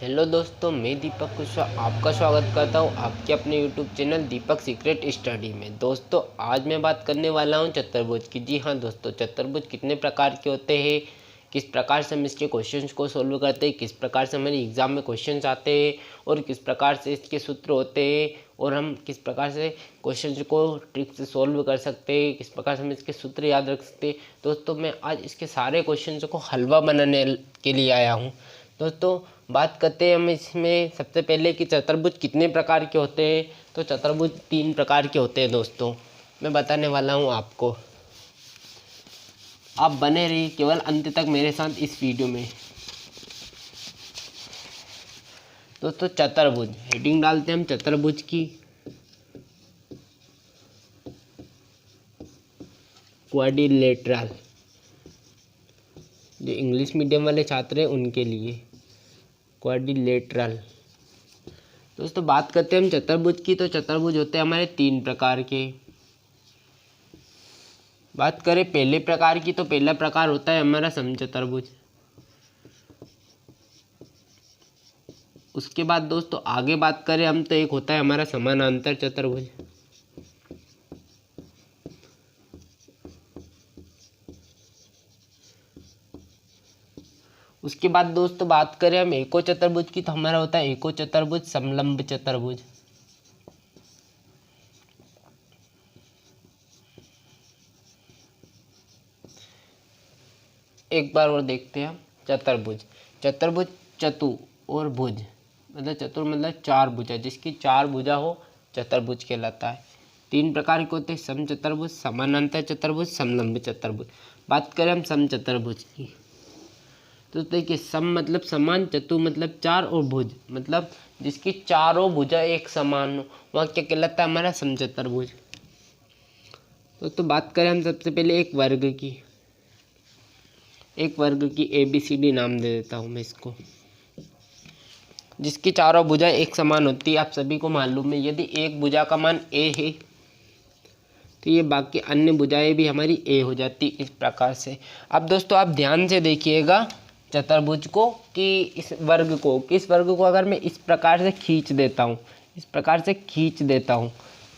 Hello दोस्तों, मैं दीपक कुशवाहा आपका स्वागत करता हूं आपके अपने यूट्यूब चैनल दीपक सीक्रेट स्टडी में। दोस्तों, आज मैं बात करने वाला हूं चतुर्भुज की। जी हाँ दोस्तों, चतुर्भुज कितने प्रकार के होते हैं, किस प्रकार से हम इसके क्वेश्चंस को सोल्व करते हैं, किस प्रकार से हमारे एग्जाम में क्वेश्चंस आते हैं और किस प्रकार से इसके सूत्र होते हैं और हम किस प्रकार से क्वेश्चंस को ट्रिक से सोल्व कर सकते हैं, किस प्रकार से हम इसके सूत्र याद रख सकते हैं। दोस्तों, मैं आज इसके सारे क्वेश्चंस को हलवा बनाने के लिए आया हूँ। दोस्तों, बात करते हैं हम इसमें सबसे पहले कि चतुर्भुज कितने प्रकार के होते हैं। तो चतुर्भुज 3 प्रकार के होते हैं दोस्तों, मैं बताने वाला हूं आपको। आप बने रहिए केवल अंत तक मेरे साथ इस वीडियो में। दोस्तों, चतुर्भुज हेडिंग डालते हैं हम चतुर्भुज की। क्वाड्रिलेटरल, जो इंग्लिश मीडियम वाले छात्र हैं उनके लिए क्वाड्रिलेटरल। दोस्तों, बात करते हैं हम चतुर्भुज की। तो चतुर्भुज होते हैं हमारे 3 प्रकार के। बात करें पहले प्रकार की, तो पहला प्रकार होता है हमारा समचतुर्भुज। उसके बाद दोस्तों आगे बात करें हम, तो एक होता है हमारा समानांतर चतुर्भुज। उसके बाद दोस्तों बात करें हम एको चतुर्भुज की, तो हमारा होता है एको चतुर्भुज, समलंब चतुर्भुज। एक बार और देखते हैं हम चतुर्भुज। चतुर्भुज चतु और भुज, मतलब चतुर मतलब 4 भुजा, जिसकी 4 भुजा हो चतुर्भुज कहलाता है। 3 प्रकार के होते हैं, समचतुर्भुज, समानांतर चतुर्भुज, समलंब चतुर्भुज। बात करें हम समचतुर्भुज की, तो देखिए सम मतलब समान, चतु मतलब 4 और भुज मतलब जिसकी चारों भुजा एक समान हो, वह क्या कहलाता है हमारा समचतुर्भुज। तो बात करें हम सबसे पहले एक वर्ग की। एक वर्ग की ABCD नाम दे देता हूँ मैं इसको, जिसकी चारों भुजा एक समान होती है। आप सभी को मालूम है, यदि एक भुजा का मान A है तो ये बाकी अन्य भुजाएं भी हमारी A हो जाती, इस प्रकार से। अब दोस्तों आप ध्यान से देखिएगा चतुर्भुज को, कि इस वर्ग को अगर मैं इस प्रकार से खींच देता हूँ, इस प्रकार से खींच देता हूँ,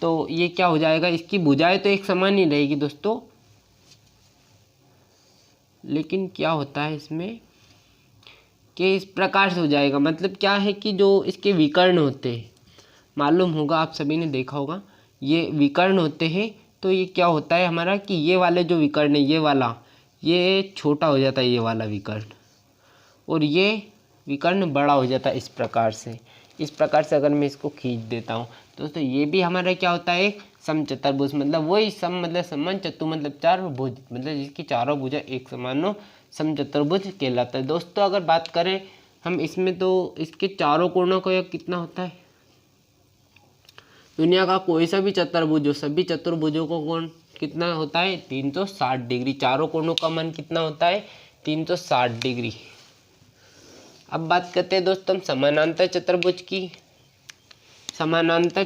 तो ये क्या हो जाएगा, इसकी भुजाएं तो एक समान ही रहेगी दोस्तों, लेकिन क्या होता है इसमें कि इस प्रकार से हो जाएगा। मतलब क्या है कि जो इसके विकर्ण होते हैं, मालूम होगा आप सभी ने देखा होगा, ये विकर्ण होते हैं। तो ये क्या होता है हमारा कि ये वाले जो विकर्ण है, ये वाला, ये छोटा हो जाता है ये वाला विकर्ण, और ये विकर्ण बड़ा हो जाता है इस प्रकार से। इस प्रकार से अगर मैं इसको खींच देता हूँ दोस्तों, ये भी हमारा क्या होता है, एक समचतुर्भुज। मतलब वही सम मतलब समान, चतु मतलब 4 और भुज मतलब जिसकी चारों भुजा एक समान हो, समचतुर्भुज कहलाता है। दोस्तों अगर बात करें हम इसमें, तो इसके चारों कोणों का योग कितना होता है, दुनिया का कोई सा भी चतुर्भुज हो, सभी चतुर्भुजों को कोण कितना होता है, 360 डिग्री। चारों कोणों का मान कितना होता है, 360 डिग्री। अब बात करते हैं दोस्तों हम समानांतर चतुर्भुज की। समानांतर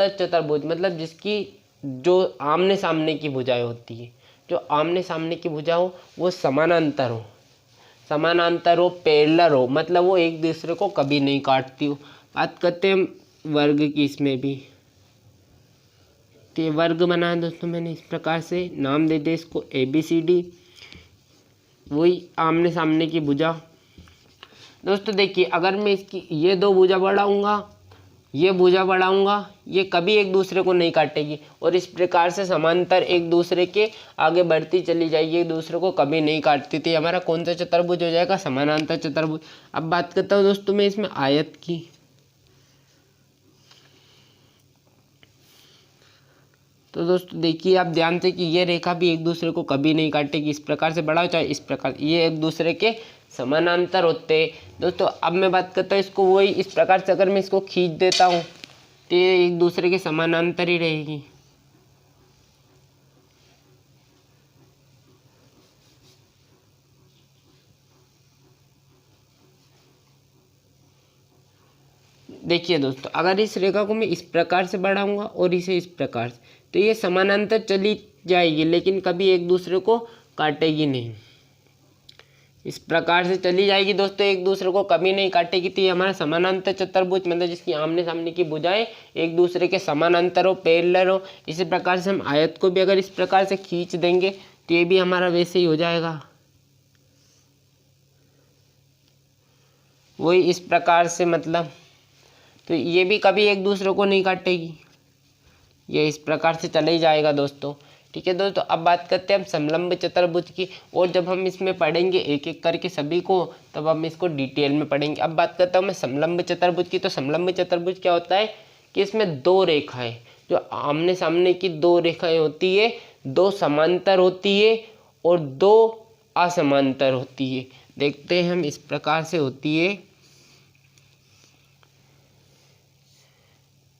चतुर्भुज मतलब जिसकी जो आमने सामने की भुजाएं होती है, जो आमने सामने की भुजा हो वो समानांतर हो, पैरेलल हो, मतलब वो एक दूसरे को कभी नहीं काटती हो। बात करते हैं वर्ग की, इसमें भी तो वर्ग बना है दोस्तों मैंने इस प्रकार से, नाम दे दे इसको ABCD, वही आमने सामने की भुजा। दोस्तों देखिए, अगर मैं इसकी ये 2 भुजा बढ़ाऊंगा, ये भुजा बढ़ाऊंगा, ये कभी एक दूसरे को नहीं काटेगी, और इस प्रकार से समांतर एक दूसरे के आगे बढ़ती चली जाएगी, एक दूसरे को कभी नहीं काटती थी। हमारा कौन सा चतुर्भुज हो जाएगा, समानांतर चतुर्भुज। अब बात करता हूँ दोस्तों मैं इसमें आयत की। तो दोस्तों देखिए आप ध्यान से कि ये रेखा भी एक दूसरे को कभी नहीं काटेगी, इस प्रकार से बढ़ाओ चाहे इस प्रकार, ये एक दूसरे के समानांतर होते हैं। दोस्तों अब मैं बात करता हूँ इसको, वही इस प्रकार से अगर मैं इसको खींच देता हूँ तो ये एक दूसरे के समानांतर ही रहेगी। देखिए दोस्तों, अगर इस रेखा को मैं इस प्रकार से बढ़ाऊंगा और इसे इस प्रकार से, तो ये समानांतर चली जाएगी, लेकिन कभी एक दूसरे को काटेगी नहीं। इस प्रकार से चली जाएगी दोस्तों, एक दूसरे को कभी नहीं काटेगी। तो ये हमारा समानांतर चतुर्भुज मतलब जिसकी आमने सामने की भुजाएं एक दूसरे के समानांतर हो, पैरेलल हो। इसी प्रकार से हम आयत को भी अगर इस प्रकार से खींच देंगे तो ये भी हमारा वैसे ही हो जाएगा, वही इस प्रकार से मतलब। तो ये भी कभी एक दूसरे को नहीं काटेगी, ये इस प्रकार से चला ही जाएगा दोस्तों। ठीक है दोस्तों, अब बात करते हैं हम समलंब चतुर्भुज की। और जब हम इसमें पढ़ेंगे एक एक करके सभी को, तब हम इसको डिटेल में पढ़ेंगे। अब बात करता हूँ मैं समलंब चतुर्भुज की। तो समलंब चतुर्भुज क्या होता है कि इसमें दो रेखाएं, जो आमने सामने की दो रेखाएं होती है, दो समांतर होती है और दो असमांतर होती है। देखते हैं हम, इस प्रकार से होती है।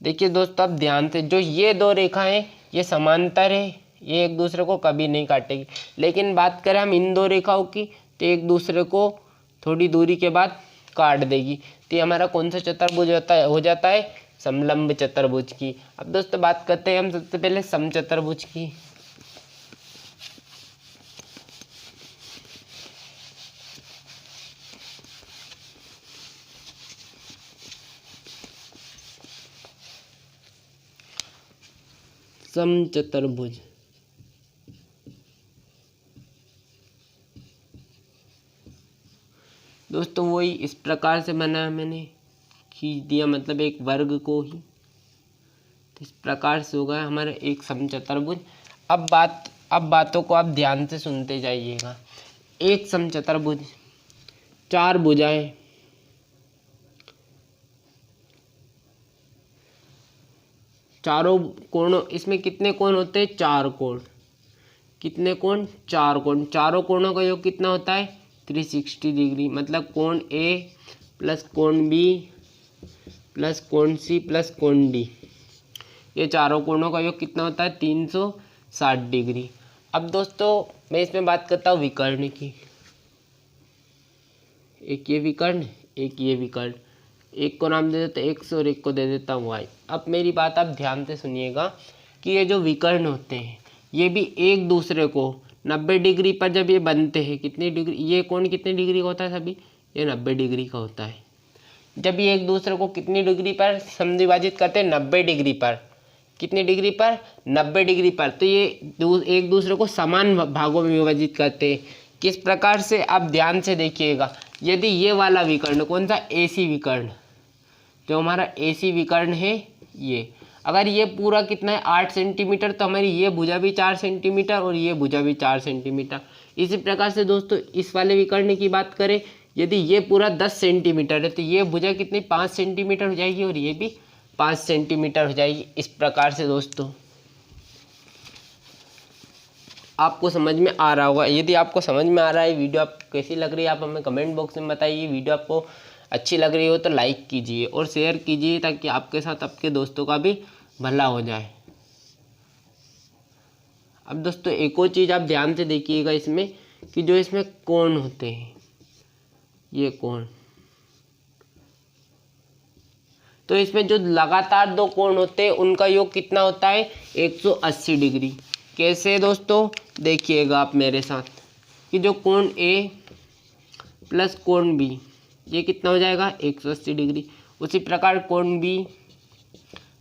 देखिए दोस्तों, अब ध्यान से, जो ये दो रेखाएं ये समांतर है, ये एक दूसरे को कभी नहीं काटेगी। लेकिन बात करें हम इन दो रेखाओं की, तो एक दूसरे को थोड़ी दूरी के बाद काट देगी। तो ये हमारा कौन सा चतुर्भुज हो जाता है समलंब चतुर्भुज की। अब दोस्तों बात करते हैं हम सबसे पहले समचतुर्भुज की। समचतुर्भुज दोस्तों वही इस प्रकार से बना, मैंने खींच दिया मतलब एक वर्ग को ही। तो इस प्रकार से होगा हमारा एक समचतुर्भुज। अब बातों को आप ध्यान से सुनते जाइएगा। एक समचतुर्भुज, चार भुजाएं, चारों कोणों, इसमें कितने कोण होते हैं, चार कोण। कितने कोण, चार कोण। चारों कोणों का योग कितना होता है 360 डिग्री। मतलब कोण ए प्लस कोण बी प्लस कोण सी प्लस कोण डी, ये चारों कोणों का योग कितना होता है 360 डिग्री। अब दोस्तों मैं इसमें बात करता हूँ विकर्ण की। एक ये विकर्ण, एक ये विकर्ण, एक को नाम दे देता हूँ x और एक को दे देता हूँ y। अब मेरी बात आप ध्यान से सुनिएगा कि ये जो विकर्ण होते हैं ये भी एक दूसरे को 90 डिग्री पर जब ये बनते हैं, कितनी डिग्री, ये कोण कितने डिग्री का होता है सभी, ये 90 डिग्री का होता है। जब ये एक दूसरे को कितनी डिग्री पर समद्विभाजित करते हैं, 90 डिग्री पर। कितनी डिग्री पर, 90 डिग्री पर। तो ये एक दूसरे को समान भागों में विभाजित करते हैं। किस प्रकार से, आप ध्यान से देखिएगा। यदि ये वाला विकर्ण कौन सा, AC विकर्ण, जो हमारा AC विकर्ण है ये, अगर ये पूरा कितना है 8 सेंटीमीटर, तो हमारी ये भुजा भी 4 सेंटीमीटर और ये भुजा भी 4 सेंटीमीटर। इसी प्रकार से दोस्तों इस वाले विकर्ण की बात करें, यदि ये पूरा 10 सेंटीमीटर है तो ये भुजा कितनी 5 सेंटीमीटर हो जाएगी और ये भी 5 सेंटीमीटर हो जाएगी। इस प्रकार से दोस्तों आपको समझ में आ रहा होगा। यदि आपको समझ में आ रहा है, वीडियो आप कैसी लग रही है आप हमें कमेंट बॉक्स में बताइए। वीडियो आपको अच्छी लग रही हो तो लाइक कीजिए और शेयर कीजिए, ताकि आपके साथ आपके दोस्तों का भी भला हो जाए। अब दोस्तों एक और चीज़ आप ध्यान से देखिएगा इसमें, कि जो इसमें कोण होते हैं, ये कोण, तो इसमें जो लगातार दो कोण होते हैं उनका योग कितना होता है 180 डिग्री। कैसे दोस्तों, देखिएगा आप मेरे साथ, कि जो कोण A प्लस कोण B ये कितना हो जाएगा 180 डिग्री। उसी प्रकार कोण B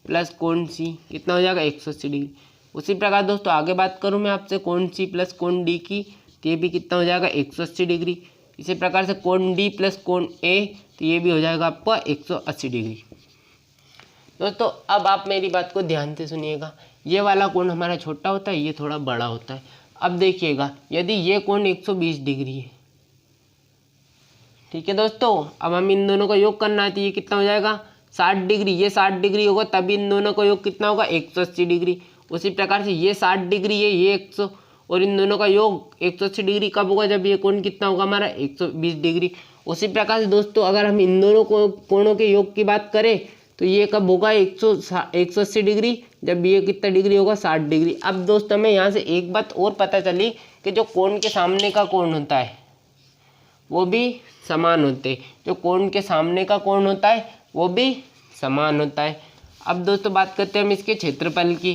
प्लस कोण C कितना हो जाएगा 180 डिग्री। उसी प्रकार दोस्तों आगे बात करूं मैं आपसे कोण C प्लस कोण D की, तो ये भी कितना हो जाएगा 180 डिग्री। इसी प्रकार से कोण D प्लस कोण A, तो ये भी हो जाएगा आपका 180 डिग्री। दोस्तों अब आप मेरी बात को ध्यान से सुनिएगा। ये वाला कोण हमारा छोटा होता है, ये थोड़ा बड़ा होता है। अब देखिएगा, यदि ये कोण 120 डिग्री है, ठीक है दोस्तों, अब हम इन दोनों का योग करना है, तो ये कितना हो जाएगा 60 डिग्री। ये 60 डिग्री होगा, तब इन दोनों का योग कितना होगा 180 डिग्री। उसी प्रकार से ये 60 डिग्री है, ये 100, और इन दोनों का योग 180 डिग्री कब होगा, जब ये कोण कितना होगा हमारा 120 डिग्री। उसी प्रकार से दोस्तों अगर हम इन दोनों कोणों के योग की बात करें, तो ये कब होगा 180 डिग्री, जब ये कितना डिग्री होगा 60 डिग्री। अब दोस्तों हमें यहाँ से एक बात और पता चली, कि जो कोण के सामने का कोण होता है वो भी समान होते हैं। जो कोण के सामने का कोण होता है वो भी समान होता है। अब दोस्तों बात करते हैं हम इसके क्षेत्रफल की,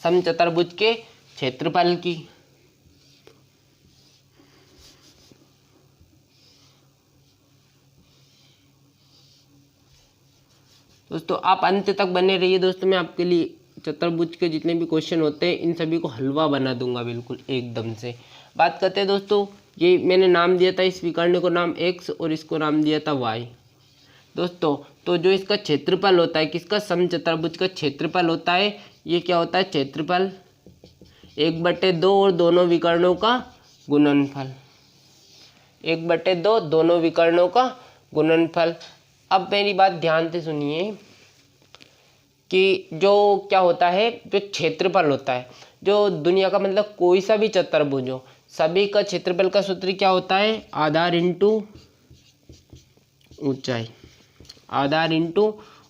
समचतुर्भुज के क्षेत्रफल की। दोस्तों आप अंत तक बने रहिए दोस्तों, मैं आपके लिए चतुर्भुज के जितने भी क्वेश्चन होते हैं इन सभी को हलवा बना दूंगा बिल्कुल एकदम से। बात करते हैं दोस्तों, ये मैंने नाम दिया था इस विकर्ण को नाम x और इसको नाम दिया था y। दोस्तों तो जो इसका क्षेत्रफल होता है, किसका समचतुर्भुज का क्षेत्रफल होता है, ये क्या होता है क्षेत्रफल 1/2 और दोनों विकर्णों का गुणनफल, 1/2 दोनों विकर्णों का गुणनफल। अब मेरी बात ध्यान से सुनिए कि जो क्या होता है, जो क्षेत्रफल होता है, जो दुनिया का मतलब कोई सा भी चतुर्भुज हो, सभी का क्षेत्रफल का सूत्र क्या होता है, आधार इंटू ऊंचाई, आधार इंटू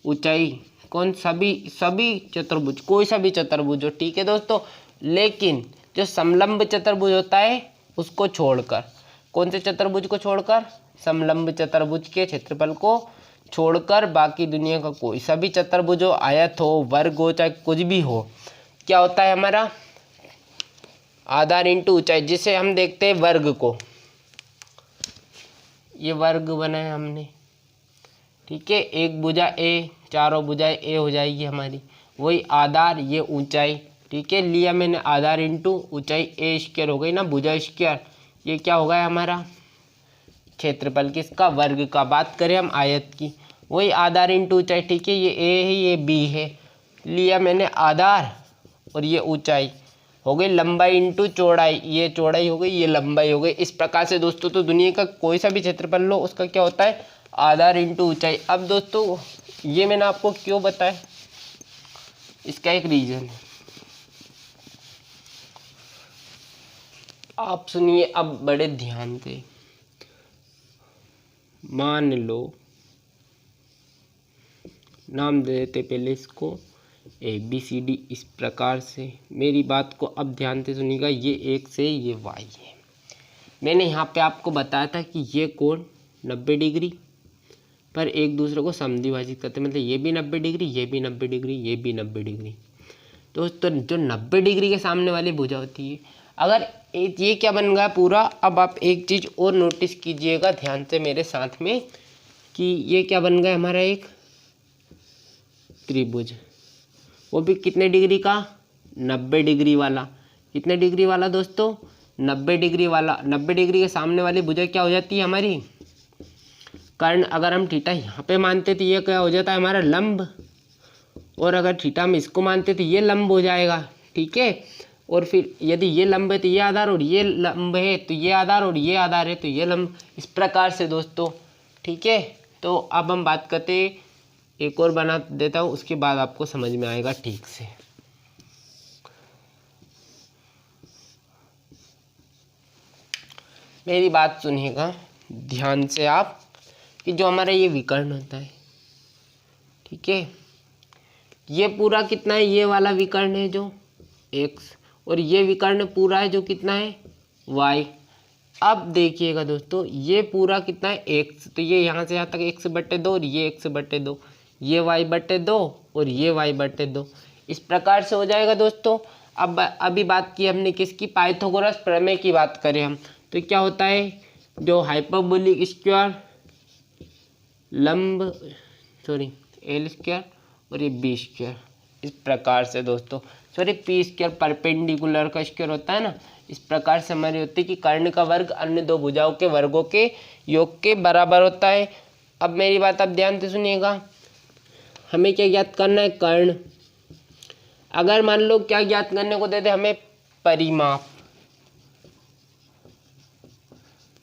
ऊंचाई। कौन, सभी चतुर्भुज, कोई सा भी चतुर्भुज हो, ठीक है दोस्तों। लेकिन जो समलंब चतुर्भुज होता है उसको छोड़कर, कौन से चतुर्भुज को छोड़कर, समलंब चतुर्भुज के क्षेत्रफल को छोड़कर बाकी दुनिया का कोई सा भी चतुर्भुज हो, आयत हो, वर्ग हो, चाहे कुछ भी हो, क्या होता है हमारा आधार इंटू ऊंचाई। जिसे हम देखते हैं वर्ग को, ये वर्ग बनाया हमने, ठीक है, एक भुजा ए, चारों भुजाएं ए हो जाएगी हमारी, वही आधार ये ऊंचाई, ठीक है, लिया मैंने आधार इंटू ऊंचाई, ए स्क्वायर हो गई ना, भुजा स्क्वायर, ये क्या हो गया हमारा क्षेत्रफल किसका, वर्ग का। बात करें हम आयत की, वही आधार इंटू ऊंचाई, ठीक है, ये ए है ये बी है, लिया मैंने आधार और ये ऊंचाई हो गई, लंबाई इंटू चौड़ाई, ये चौड़ाई हो गई ये लंबाई हो गई। इस प्रकार से दोस्तों तो दुनिया का कोई सा भी क्षेत्रफल लो उसका क्या होता है आधार इंटू ऊंचाई। अब दोस्तों ये मैंने आपको क्यों बताया, इसका एक रीजन है, आप सुनिए अब बड़े ध्यान से। मान लो, नाम दे देते पहले इसको ABCD, इस प्रकार से मेरी बात को अब ध्यान से सुनिएगा। ये एक से ये y है, मैंने यहाँ पे आपको बताया था कि ये कोण 90 डिग्री पर एक दूसरे को समद्विभाजित करते हैं, मतलब ये भी 90 डिग्री, ये भी 90 डिग्री, ये भी 90 डिग्री। तो जो 90 डिग्री के सामने वाली भुजा होती है, अगर ये क्या बन गया पूरा। अब आप एक चीज़ और नोटिस कीजिएगा ध्यान से मेरे साथ में कि ये क्या बन गया हमारा एक त्रिभुज, वो भी कितने डिग्री का 90 डिग्री वाला। कितने डिग्री वाला दोस्तों 90 डिग्री वाला। 90 डिग्री के सामने वाली भुजा क्या हो जाती है हमारी कर्ण। अगर हम थीटा यहाँ पे मानते तो ये क्या हो जाता है हमारा लंब, और अगर थीटा हम इसको मानते तो ये लंब हो जाएगा, ठीक है। और फिर यदि ये लंब है तो ये आधार, और ये लंब है तो ये आधार, और ये आधार है तो ये लंब, इस प्रकार से दोस्तों, ठीक है। तो अब हम बात करते, एक और बना देता हूँ उसके बाद आपको समझ में आएगा ठीक से। मेरी बात सुनिएगा ध्यान से आप कि जो हमारा ये विकर्ण होता है, ठीक है, ये पूरा कितना है, ये वाला विकर्ण है जो x, और ये विकर्ण पूरा है जो कितना है y। अब देखिएगा दोस्तों ये पूरा कितना है x, तो ये यहाँ से यहाँ तक x/2 और ये x/2, ये y/2 और ये y/2, इस प्रकार से हो जाएगा दोस्तों। अब अभी बात की हमने किसकी, पाइथागोरस प्रमेय की बात करें हम, तो क्या होता है जो हाइपरबोलिक स्क्वायर लंब एल स्क्वायर और ये बी स्क्वायर, इस प्रकार से दोस्तों पी स्क्वायर परपेंडिकुलर का स्क्वायर होता है ना, इस प्रकार से हमारी होती है कि कर्ण का वर्ग अन्य दो भुजाओं के वर्गों के योग के बराबर होता है। अब मेरी बात आप ध्यान से सुनिएगा, हमें क्या ज्ञात करना है कर्ण। अगर मान लो क्या ज्ञात करने को देते हमें परिमाप,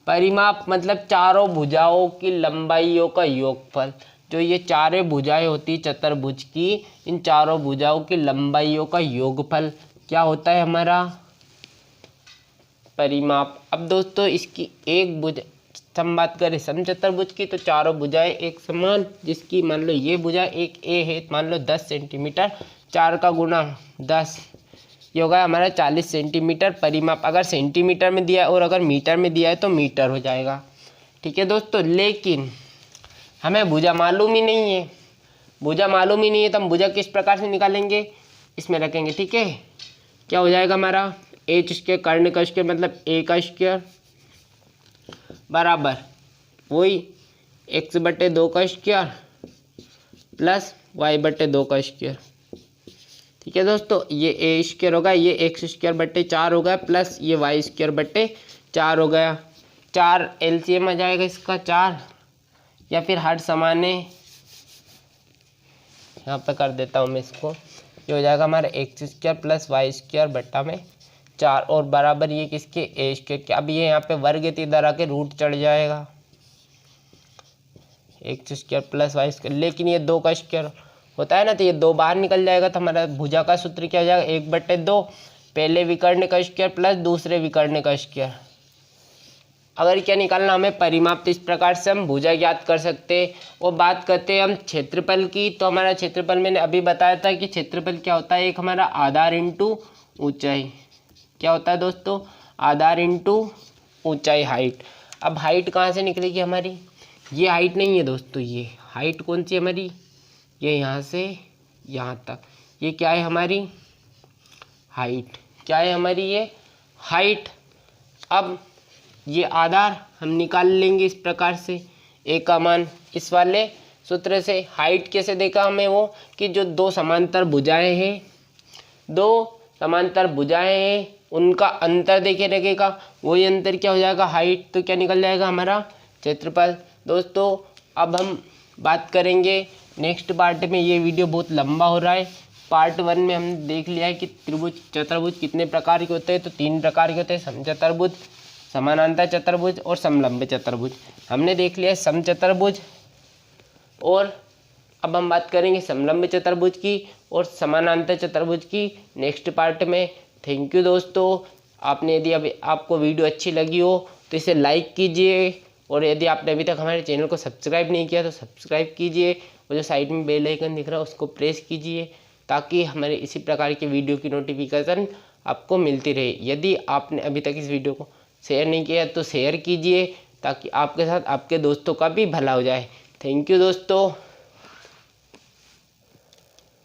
परिमाप मतलब चारों भुजाओं की लंबाइयों का योगफल। जो ये चारों भुजाएं होती चतुर्भुज की, इन चारों भुजाओं की लंबाइयों का योगफल क्या होता है हमारा परिमाप। अब दोस्तों इसकी एक भुजा, हम बात करें समचतुर्भुज की, तो चारों भुजाएं एक समान, जिसकी मान लो ये भुजा एक ए है, मान लो 10 सेंटीमीटर, 4 का गुना 10, ये होगा हमारा 40 सेंटीमीटर परिमाप। अगर सेंटीमीटर में दिया है और अगर मीटर में दिया है तो मीटर हो जाएगा, ठीक है दोस्तों। लेकिन हमें भुजा मालूम ही नहीं है, भुजा मालूम ही नहीं है तो हम भुजा किस प्रकार से निकालेंगे, इसमें रखेंगे, ठीक है। क्या हो जाएगा हमारा एच स्क्वायर, कर्ण का स्क्वायर मतलब ए का स्क्वायर बराबर वही x/2 का स्क्वायर प्लस वाई बटे 2 का स्क्वायर। ठीक है दोस्तों, ये ए स्क्वायर होगा, ये एक्स स्क्वायर बटे 4 हो गया, प्लस ये वाई स्क्वायर बटे 4 हो गया। 4 एलसीएम आ जाएगा इसका 4, या फिर हर समान है, यहाँ पे कर देता हूँ मैं इसको। ये हो जाएगा हमारा x square plus y square बट्टा में 4 और बराबर ये किसके ए स्क्वायर के। अब ये यहाँ पे वर्ग है तो इधर आके रूट चढ़ जाएगा, x square plus y square, लेकिन ये 2 का स्क्वायर होता है ना, तो ये 2 बाहर निकल जाएगा। तो हमारा भुजा का सूत्र क्या हो जाएगा, 1/2 पहले विकर्ण का स्क्वायर प्लस दूसरे विकर्ण का स्क्वायर। अगर क्या निकालना हमें परिमाप, तो इस प्रकार से हम भुजा ज्ञात कर सकते हैं। और बात करते हैं हम क्षेत्रफल की, तो हमारा क्षेत्रफल मैंने अभी बताया था कि क्षेत्रफल क्या होता है, एक हमारा आधार इंटू ऊंचाई। क्या होता है दोस्तों, आधार इंटू ऊंचाई, हाइट। अब हाइट कहाँ से निकलेगी हमारी, ये हाइट नहीं है दोस्तों, ये हाइट कौन सी है हमारी, ये यहाँ से यहाँ तक, ये क्या है हमारी हाइट, क्या है हमारी ये हाइट। अब ये आधार हम निकाल लेंगे इस प्रकार से, ए का मान इस वाले सूत्र से। हाइट कैसे देखा हमें, वो कि जो 2 समांतर भुजाएं हैं, 2 समांतर भुजाएं हैं, उनका अंतर देखे लगेगा, वही अंतर क्या हो जाएगा हाइट। तो क्या निकल जाएगा हमारा क्षेत्रफल। दोस्तों अब हम बात करेंगे नेक्स्ट पार्ट में, ये वीडियो बहुत लंबा हो रहा है। पार्ट 1 में हमने देख लिया है कि त्रिभुज चतुर्भुज कितने प्रकार के होते हैं, तो 3 प्रकार के होते हैं, समचतुर्भुज, समानांतर चतुर्भुज और समलंब चतुर्भुज। हमने देख लिया है समचतुर्भुज, और अब हम बात करेंगे समलंब चतुर्भुज की और समानांतर चतुर्भुज की नेक्स्ट पार्ट में। थैंक यू दोस्तों। आपने यदि अभी आपको वीडियो अच्छी लगी हो तो इसे लाइक कीजिए, और यदि आपने अभी तक हमारे चैनल को सब्सक्राइब नहीं किया तो सब्सक्राइब कीजिए, और जो साइड में बेल आइकन दिख रहा है उसको प्रेस कीजिए, ताकि हमारे इसी प्रकार के वीडियो की नोटिफिकेशन आपको मिलती रहे। यदि आपने अभी तक इस वीडियो को शेयर नहीं किया तो शेयर कीजिए, ताकि आपके साथ आपके दोस्तों का भी भला हो जाए। थैंक यू दोस्तों।